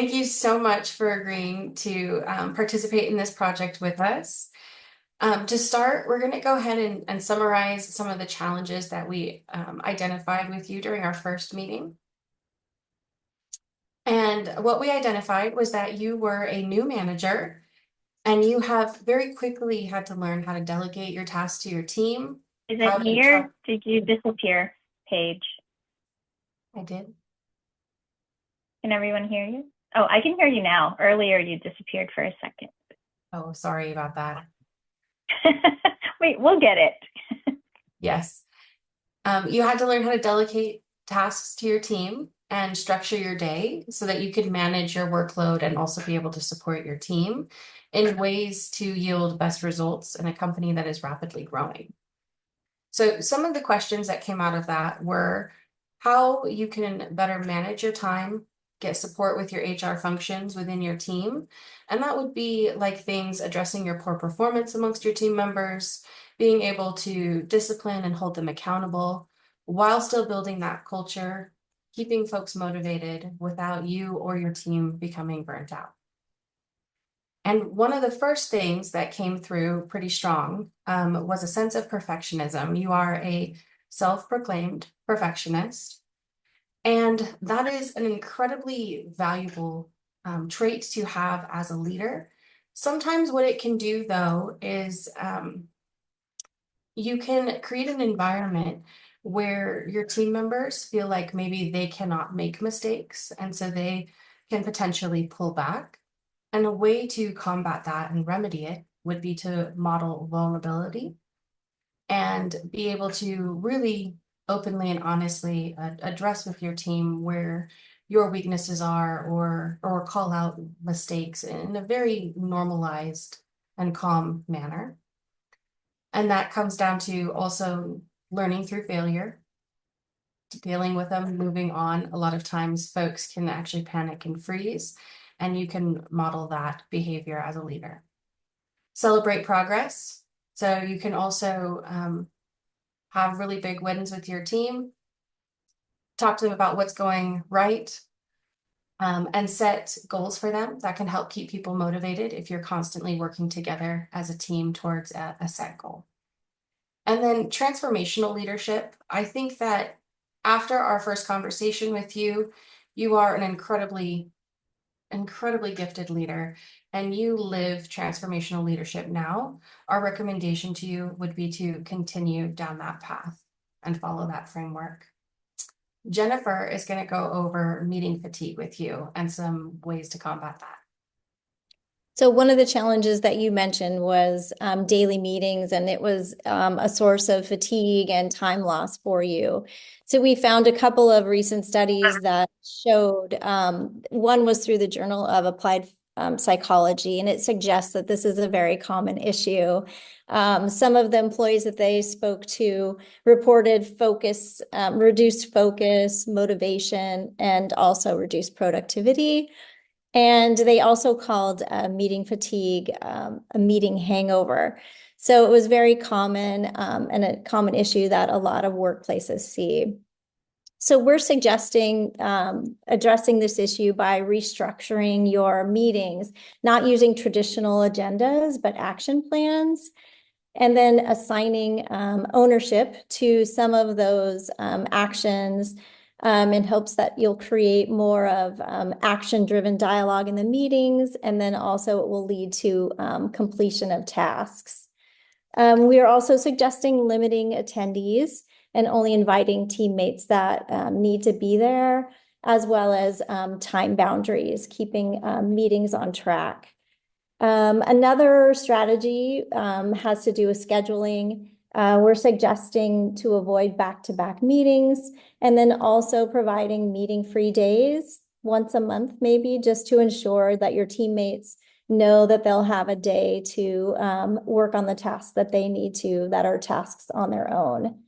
Thank you so much for agreeing to participate in this project with us. To start, we're going to go ahead and summarize some of the challenges that we identified with you during our first meeting. And what we identified was that you were a new manager and you have very quickly had to learn how to delegate your tasks to your team. Is How it to me or did you disappear, Paige? I did. Can everyone hear you? Oh, I can hear you now. Earlier you disappeared for a second. Oh, sorry about that. Wait, we'll get it. Yes. You had to learn how to delegate tasks to your team and structure your day so that you could manage your workload and also be able to support your team in ways to yield best results in a company that is rapidly growing. So some of the questions that came out of that were how you can better manage your time, get support with your HR functions within your team. And that would be like things addressing your poor performance amongst your team members, being able to discipline and hold them accountable while still building that culture, keeping folks motivated without you or your team becoming burnt out. And one of the first things that came through pretty strong was a sense of perfectionism. You are a self-proclaimed perfectionist, and that is an incredibly valuable trait to have as a leader. Sometimes what it can do, though, is you can create an environment where your team members feel like maybe they cannot make mistakes, and so they can potentially pull back. And a way to combat that and remedy it would be to model vulnerability and be able to really openly and honestly address with your team where your weaknesses are or call out mistakes in a very normalized and calm manner. And that comes down to also learning through failure, dealing with them, moving on. A lot of times folks can actually panic and freeze, and you can model that behavior as a leader. Celebrate progress. So you can also have really big wins with your team, talk to them about what's going right, and set goals for them that can help keep people motivated if you're constantly working together as a team towards a set goal. And then transformational leadership. I think that after our first conversation with you, you are an incredibly gifted leader and you live transformational leadership now. Our recommendation to you would be to continue down that path and follow that framework. Jennifer is going to go over meeting fatigue with you and some ways to combat that. So one of the challenges that you mentioned was daily meetings, and it was a source of fatigue and time loss for you. So we found a couple of recent studies that showed, one was through the Journal of Applied Psychology, and it suggests that this is a very common issue. Some of the employees that they spoke to reported reduced focus, motivation, and also reduced productivity. And they also called meeting fatigue a meeting hangover. So it was very common and a common issue that a lot of workplaces see. So we're suggesting addressing this issue by restructuring your meetings, not using traditional agendas, but action plans, and then assigning ownership to some of those actions in hopes that you'll create more of action-driven dialogue in the meetings, and then also it will lead to completion of tasks. We are also suggesting limiting attendees and only inviting teammates that need to be there, as well as time boundaries, keeping meetings on track. Another strategy has to do with scheduling. We're suggesting to avoid back-to-back meetings, and then also providing meeting-free days once a month, maybe, just to ensure that your teammates know that they'll have a day to work on the tasks that they need to, that are tasks on their own.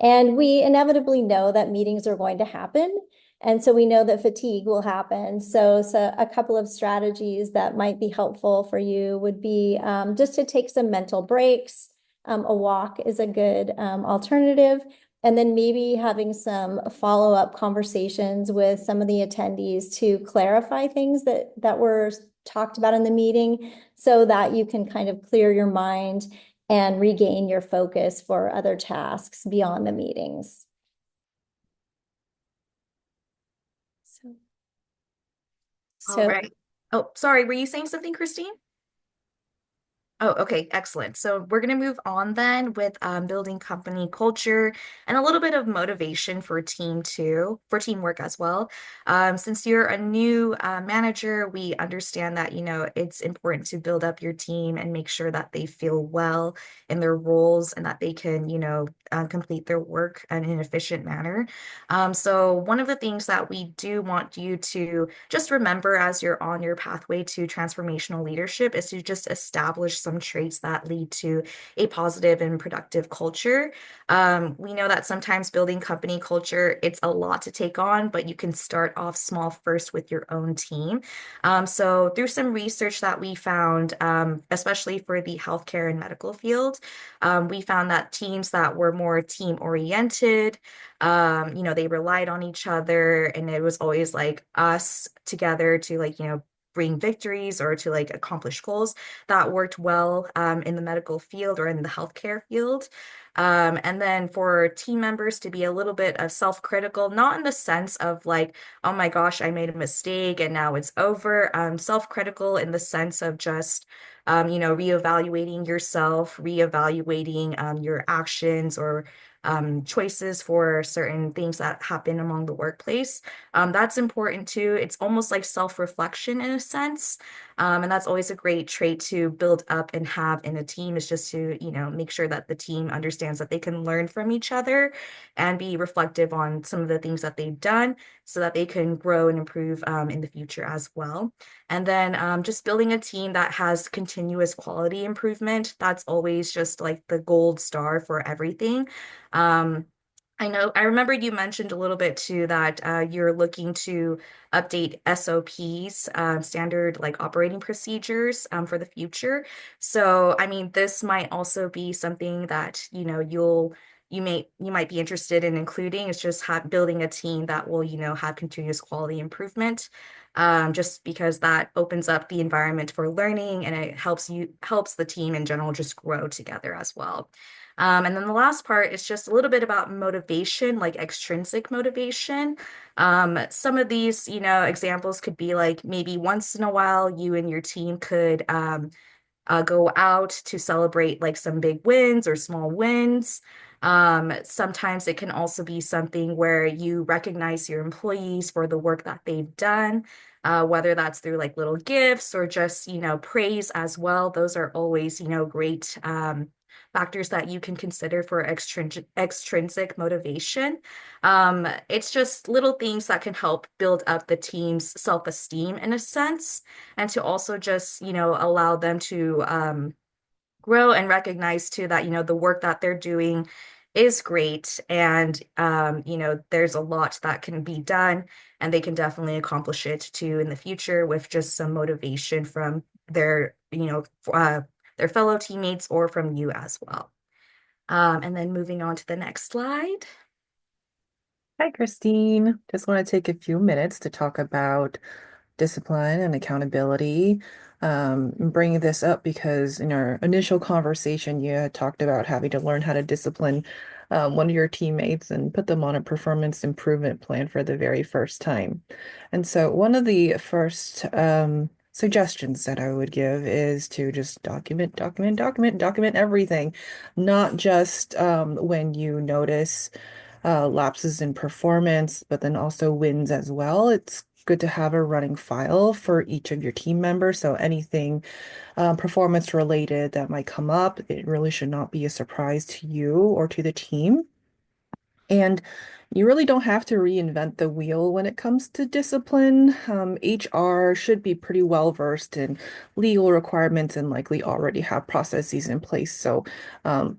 And we inevitably know that meetings are going to happen. And so we know that fatigue will happen. So a couple of strategies that might be helpful for you would be just to take some mental breaks. A walk is a good alternative, And then maybe having some follow-up conversations with some of the attendees to clarify things that were talked about in the meeting so that you can kind of clear your mind and regain your focus for other tasks beyond the meetings. All right. Oh, sorry. Were you saying something, Christine? Oh, okay, excellent. So we're going to move on then with building company culture and a little bit of motivation for team too, for teamwork as well. Since you're a new manager, we understand that, it's important to build up your team and make sure that they feel well in their roles and that they can, complete their work in an efficient manner. So one of the things that we do want you to just remember as you're on your pathway to transformational leadership is to just establish some traits that lead to a positive and productive culture. We know that sometimes building company culture, it's a lot to take on, but you can start off small first with your own team. So through some research that we found, especially for the healthcare and medical field, we found that teams that were more team oriented, they relied on each other and it was always like us together to like, bring victories or to like accomplish goals that worked well in the medical field or in the healthcare field. And then for team members to be a little bit of self-critical, not in the sense of like, oh my gosh, I made a mistake and now it's over. Self-critical in the sense of just, reevaluating yourself, reevaluating your actions or choices for certain things that happen among the workplace. That's important too. It's almost like self-reflection in a sense. And that's always a great trait to build up and have in a team is just to, make sure that the team understands that they can learn from each other and be reflective on some of the things that they've done so that they can grow and improve in the future as well. And then just building a team that has continuous quality improvement. That's always just like the gold star for everything. Um, I remember you mentioned a little bit too that you're looking to update SOPs, standard like operating procedures for the future. So, I mean, this might also be something that, you might be interested in including. It's just building a team that will, have continuous quality improvement. Just because that opens up the environment for learning and it helps the team in general just grow together as well. And then the last part is just a little bit about motivation, like extrinsic motivation. Some of these, examples could be like maybe once in a while you and your team could go out to celebrate like some big wins or small wins. Sometimes it can also be something where you recognize your employees for the work that they've done, whether that's through like little gifts or just, praise as well. Those are always, great factors that you can consider for extrinsic motivation. It's just little things that can help build up the team's self-esteem in a sense, and to also just, allow them to grow and recognize too that, the work that they're doing is great and there's a lot that can be done and they can definitely accomplish it too in the future with just some motivation from their fellow teammates or from you as well. And then moving on to the next slide. Hi, Christine. Just want to take a few minutes to talk about discipline and accountability. Bringing this up because in our initial conversation, you had talked about having to learn how to discipline one of your teammates and put them on a performance improvement plan for the very first time. And so one of the first suggestions that I would give is to just document everything, not just when you notice lapses in performance, but then also wins as well. It's good to have a running file for each of your team members. So anything performance related that might come up, it really should not be a surprise to you or to the team. And you really don't have to reinvent the wheel when it comes to discipline. HR should be pretty well versed in legal requirements and likely already have processes in place. So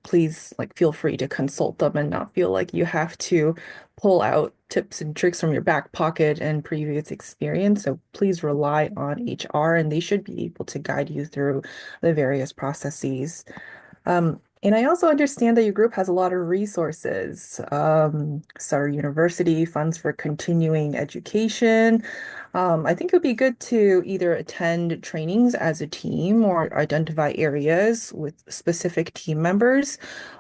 please feel free to consult them and not feel like you have to pull out tips and tricks from your back pocket and previous experience. So please rely on HR and they should be able to guide you through the various processes. And I also understand that your group has a lot of resources. Sutter University funds for continuing education. I think it would be good to either attend trainings as a team or identify areas with specific team members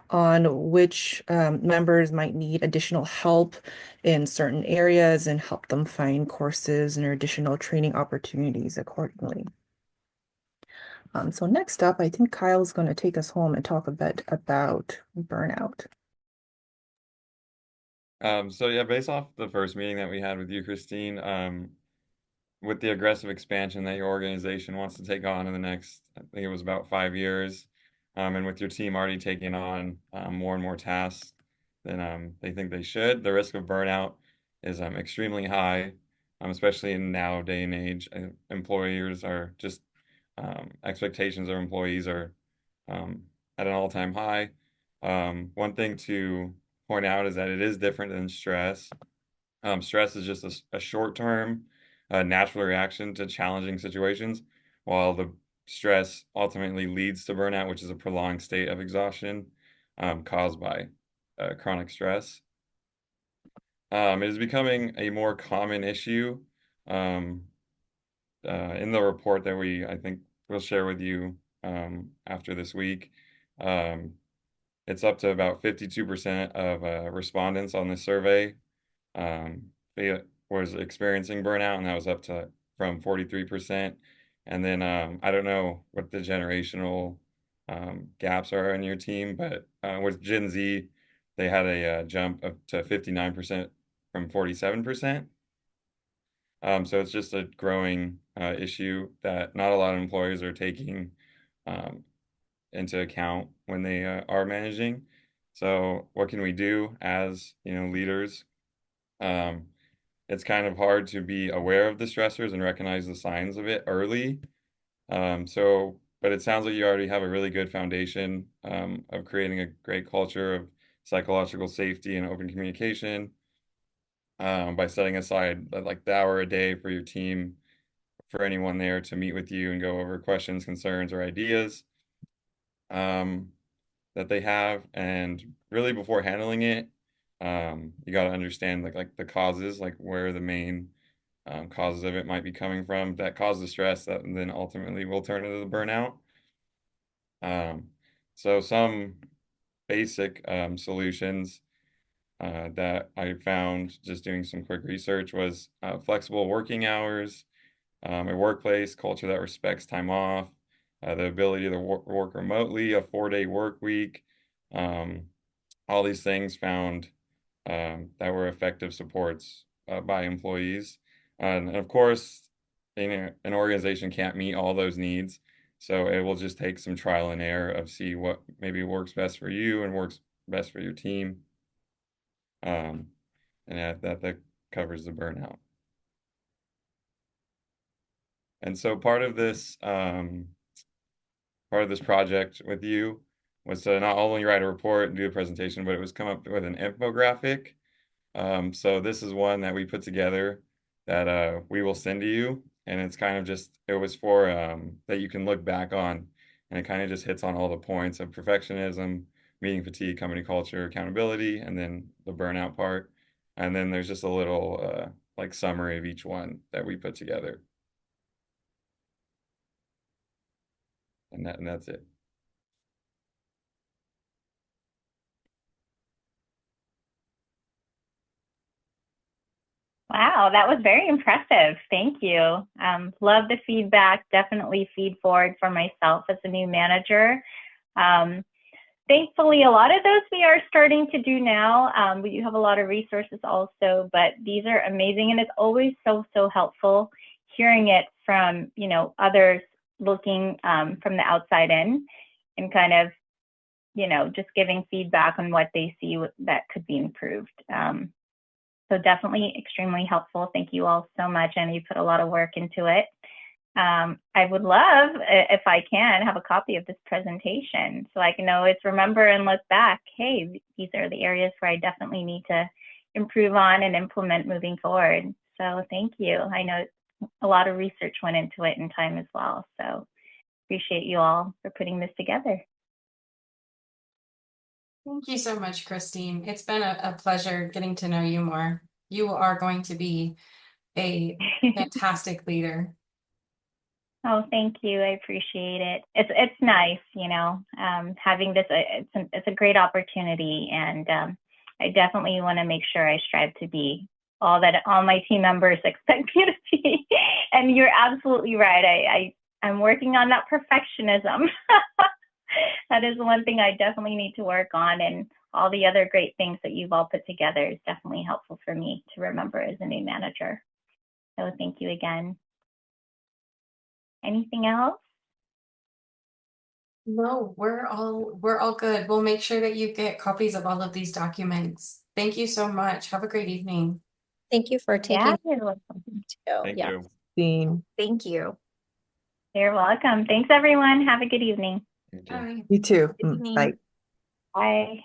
on which members might need additional help in certain areas and help them find courses and additional training opportunities accordingly. So next up, I think Kyle's going to take us home and talk a bit about burnout. So yeah, based off the first meeting that we had with you, Christine, with the aggressive expansion that your organization wants to take on in the next, I think it was about 5 years, and with your team already taking on more and more tasks than they think they should, the risk of burnout is extremely high, especially in now day and age. Employers are just expectations of employees are um, at an all-time high. One thing to point out is that it is different than stress. Stress is just a short-term, natural reaction to challenging situations, while the stress ultimately leads to burnout, which is a prolonged state of exhaustion caused by chronic stress. It is becoming a more common issue. Um, in the report that I think we'll share with you after this week, um, it's up to about 52% of respondents on this survey they was experiencing burnout, and that was up to from 43%. And then I don't know what the generational gaps are in your team, but with Gen Z, they had a jump up to 59% from 47%. So it's just a growing issue that not a lot of employers are taking um, into account when they are managing. So what can we do as leaders? Um, it's kind of hard to be aware of the stressors and recognize the signs of it early. But it sounds like you already have a really good foundation of creating a great culture of psychological safety and open communication by setting aside like the hour a day for your team, for anyone there to meet with you and go over questions, concerns, or ideas um, that they have. And really, before handling it, you got to understand like the causes, like where the main causes of it might be coming from that cause the stress that then ultimately will turn into the burnout. Um, so some basic solutions that I found just doing some quick research was flexible working hours, a workplace culture that respects time off, the ability to work remotely, a 4-day work week, um, all these things found that were effective supports by employees. And of course, an organization can't meet all those needs. So it will just take some trial and error of see what maybe works best for you and works best for your team. Um, and that covers the burnout. And so part of this project with you was to not only write a report and do a presentation, but it was come up with an infographic. So this is one that we put together that we will send to you, and it's kind of just it was for that you can look back on, and it kind of just hits on all the points of perfectionism, meeting fatigue, company culture, accountability, and then the burnout part. And then there's just a little like summary of each one that we put together, and that's it. Wow, that was very impressive. Thank you. Love the feedback. Definitely feed forward for myself as a new manager. Thankfully, a lot of those we are starting to do now. We do have a lot of resources also, but these are amazing. And it's always so, so helpful hearing it from, others looking from the outside in and kind of, just giving feedback on what they see that could be improved. So definitely extremely helpful. Thank you all so much. And you put a lot of work into it. I would love, if I can, have a copy of this presentation so I can always remember and look back, hey, these are the areas where I definitely need to improve on and implement moving forward. So thank you. I know a lot of research went into it and time as well. So appreciate you all for putting this together. Thank you so much, Christine. It's been a pleasure getting to know you more. You are going to be a fantastic leader. Oh, thank you. I appreciate it. It's nice, having this. It's a great opportunity, and I definitely want to make sure I strive to be all that all my team members expect me to be. And you're absolutely right. I'm working on that perfectionism. That is one thing I definitely need to work on, and all the other great things that you've all put together is definitely helpful for me to remember as a new manager. So thank you again. Anything else? No, we're all good. We'll make sure that you get copies of all of these documents. Thank you so much. Have a great evening. Thank you for Yeah, taking you're welcome. too. Thank Yeah. you. Christine, Thank you. You're welcome. Thanks, everyone. Have a good evening. You too. Bye. you too. Good evening. Bye. Bye.